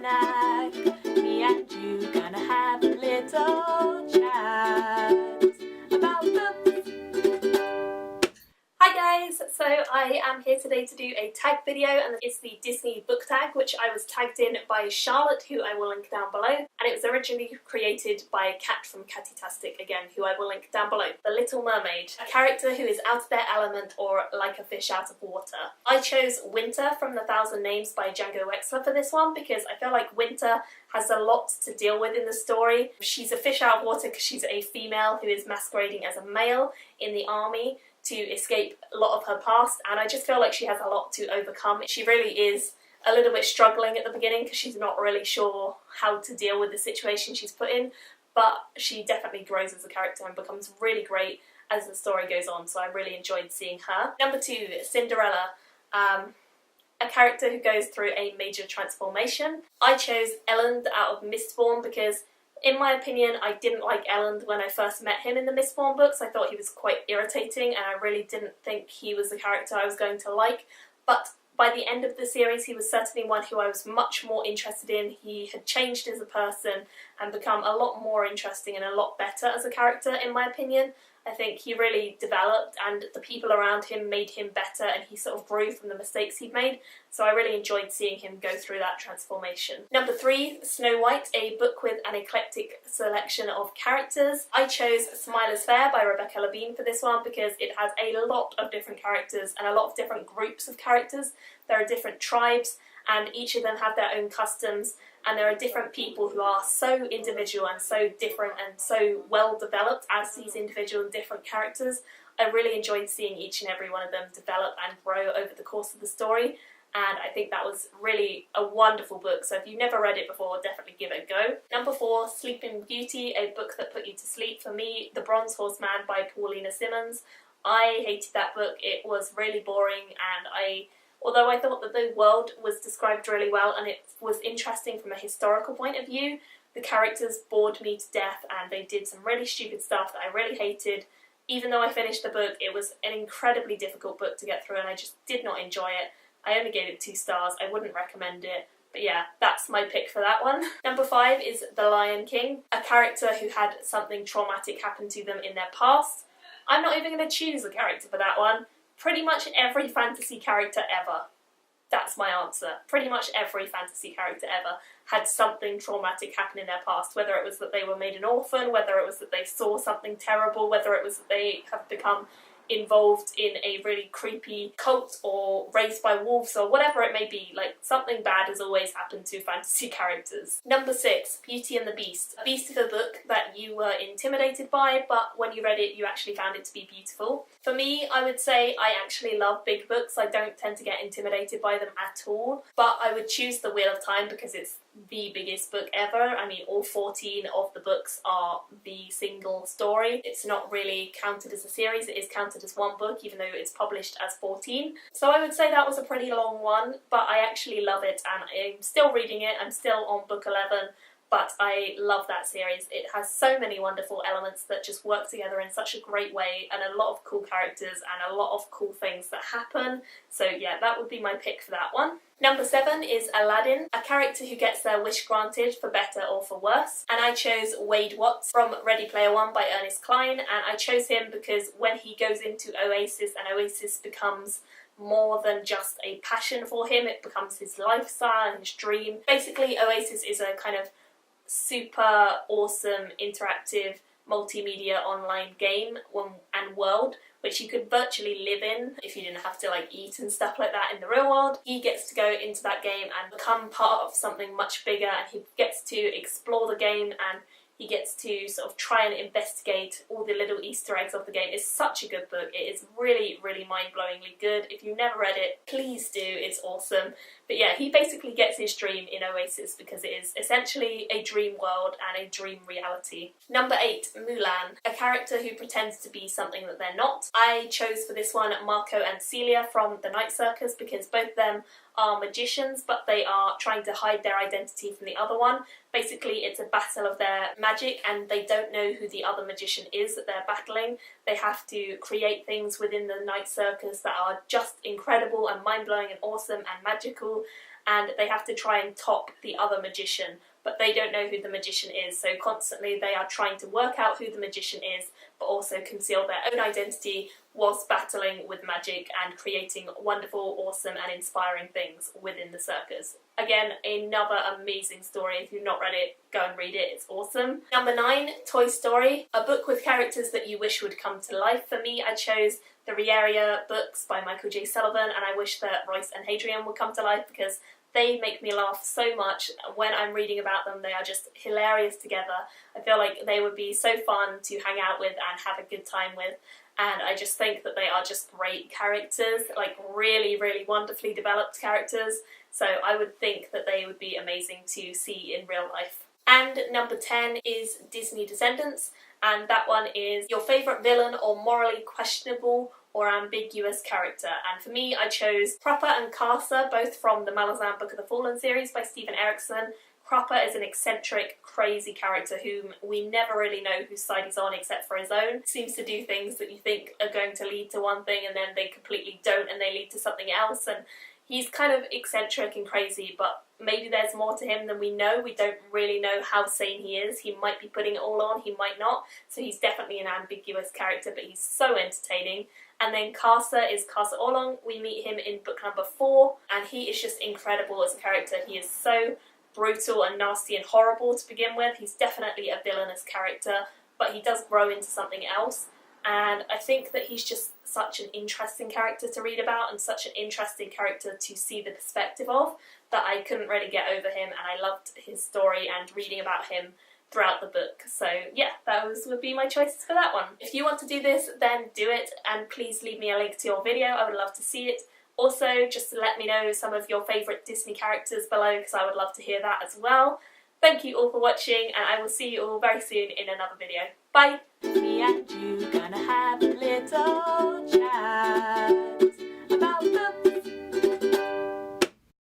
snack. Me and you gonna have a little chat about books. Hi guys, so I am here today to do a tag video, and it's the Disney book tag, which I was tagged in by Charlotte, who I will link down below, and it was originally created by Kat from Cattytastic, again, who I will link down below. The Little Mermaid, a character who is out of their element or like a fish out of water. I chose Winter from The Thousand Names by Django Wexler for this one because I feel like Winter has a lot to deal with in the story. She's a fish out of water because she's a female who is masquerading as a male in the army to escape a lot of her past, and I just feel like she has a lot to overcome. She really is a little bit struggling at the beginning because she's not really sure how to deal with the situation she's put in, but she definitely grows as a character and becomes really great as the story goes on, so I really enjoyed seeing her. Number 2, Cinderella. A character who goes through a major transformation. I chose Elend out of Mistborn because, in my opinion, I didn't like Elend when I first met him in the Mistborn books. I thought he was quite irritating and I really didn't think he was the character I was going to like. But by the end of the series, he was certainly one who I was much more interested in. He had changed as a person and become a lot more interesting and a lot better as a character, in my opinion. I think he really developed and the people around him made him better, and he sort of grew from the mistakes he'd made, so I really enjoyed seeing him go through that transformation. Number 3, Snow White, a book with an eclectic selection of characters. I chose Smile is Fair by Rebecca Levine for this one because it has a lot of different characters and a lot of different groups of characters. There are different tribes and each of them have their own customs, and there are different people who are so individual and so different and so well developed as these individual and different characters. I really enjoyed seeing each and every one of them develop and grow over the course of the story, and I think that was really a wonderful book, so if you've never read it before, definitely give it a go. Number 4, Sleeping Beauty, a book that put you to sleep. For me, The Bronze Horseman by Paulina Simmons. I hated that book. It was really boring, and although I thought that the world was described really well and it was interesting from a historical point of view, the characters bored me to death and they did some really stupid stuff that I really hated. Even though I finished the book, it was an incredibly difficult book to get through and I just did not enjoy it. I only gave it 2 stars. I wouldn't recommend it. But yeah, that's my pick for that one. Number 5 is The Lion King, a character who had something traumatic happen to them in their past. I'm not even going to choose a character for that one. Pretty much every fantasy character ever. That's my answer. Pretty much every fantasy character ever had something traumatic happen in their past, whether it was that they were made an orphan, whether it was that they saw something terrible, whether it was that they have become involved in a really creepy cult or raised by wolves or whatever it may be. Like, something bad has always happened to fantasy characters. Number 6, Beauty and the Beast. A Beast is a book that you were intimidated by, but when you read it you actually found it to be beautiful. For me, I would say I actually love big books. I don't tend to get intimidated by them at all, but I would choose The Wheel of Time because it's the biggest book ever. I mean, all 14 of the books are the single story. It's not really counted as a series, it is counted as one book even though it's published as 14. So I would say that was a pretty long one, but I actually love it and I'm still reading it. I'm still on book 11, but I love that series. It has so many wonderful elements that just work together in such a great way, and a lot of cool characters and a lot of cool things that happen. So yeah, that would be my pick for that one. Number 7 is Aladdin, a character who gets their wish granted for better or for worse. And I chose Wade Watts from Ready Player One by Ernest Cline, and I chose him because when he goes into Oasis and Oasis becomes more than just a passion for him, it becomes his lifestyle and his dream. Basically, Oasis is a kind of super awesome interactive multimedia online game and world which you could virtually live in if you didn't have to like eat and stuff like that in the real world. He gets to go into that game and become part of something much bigger, and he gets to explore the game and he gets to sort of try and investigate all the little Easter eggs of the game. It's such a good book. It is really, really mind-blowingly good. If you've never read it, please do. It's awesome. But yeah, he basically gets his dream in Oasis because it is essentially a dream world and a dream reality. Number 8, Mulan, a character who pretends to be something that they're not. I chose for this one Marco and Celia from The Night Circus because both of them are magicians, but they are trying to hide their identity from the other one. Basically, it's a battle of their magic and they don't know who the other magician is that they're battling. They have to create things within the Night Circus that are just incredible and mind-blowing and awesome and magical, and they have to try and top the other magician, but they don't know who the magician is, so constantly they are trying to work out who the magician is, but also conceal their own identity whilst battling with magic and creating wonderful, awesome and inspiring things within the circus. Again, another amazing story. If you've not read it, go and read it, it's awesome. Number 9, Toy Story, a book with characters that you wish would come to life. For me, I chose the Rieria books by Michael J. Sullivan, and I wish that Royce and Hadrian would come to life because they make me laugh so much. When I'm reading about them, they are just hilarious together. I feel like they would be so fun to hang out with and have a good time with, and I just think that they are just great characters, like really, really wonderfully developed characters, so I would think that they would be amazing to see in real life. And number 10 is Disney Descendants, and that one is your favourite villain or morally questionable or ambiguous character. And for me, I chose Cropper and Carcer, both from the Malazan Book of the Fallen series by Stephen Erickson. Cropper is an eccentric, crazy character whom we never really know whose side he's on except for his own. Seems to do things that you think are going to lead to one thing and then they completely don't and they lead to something else. And he's kind of eccentric and crazy, but maybe there's more to him than we know. We don't really know how sane he is. He might be putting it all on, he might not. So he's definitely an ambiguous character, but he's so entertaining. And then Carcer is Carcer Orlong. We meet him in book number 4, and he is just incredible as a character. He is so brutal and nasty and horrible to begin with. He's definitely a villainous character, but he does grow into something else. And I think that he's just such an interesting character to read about and such an interesting character to see the perspective of that I couldn't really get over him, and I loved his story and reading about him throughout the book. So yeah, those would be my choices for that one. If you want to do this, then do it, and please leave me a link to your video. I would love to see it. Also, just to let me know some of your favourite Disney characters below, because I would love to hear that as well. Thank you all for watching, and I will see you all very soon in another video. Bye! Me and you gonna have a little chat.